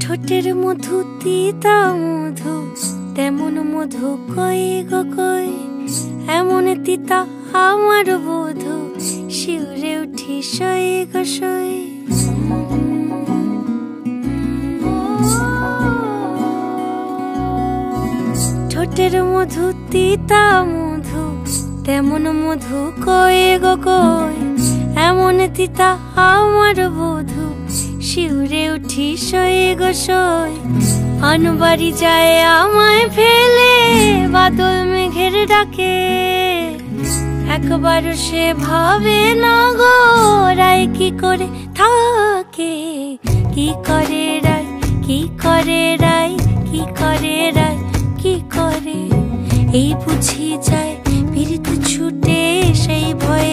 ঠোঁটের মধু তিতা মধু, তেমন মধু কই গো কই, এমন তিতা আমার বধূ, শিউরে উঠি সই গো সই। ঠোঁটের মধু তিতা মধু, তেমন মধু কই গো কই, এমন তিতা আমার বধূ, শিউরে উঠি সই গো সই। আনবাড়ি যায় আমায় ফেলে বাদল মেঘের ডাকে, একবারও সে ভাবে না গো রায় কি করে থাকে। কি করে রায়, কি করে রায়, কি করে রায়, কি করে, এই বুঝি যায় পীড়িত ছুটে সেই ভয়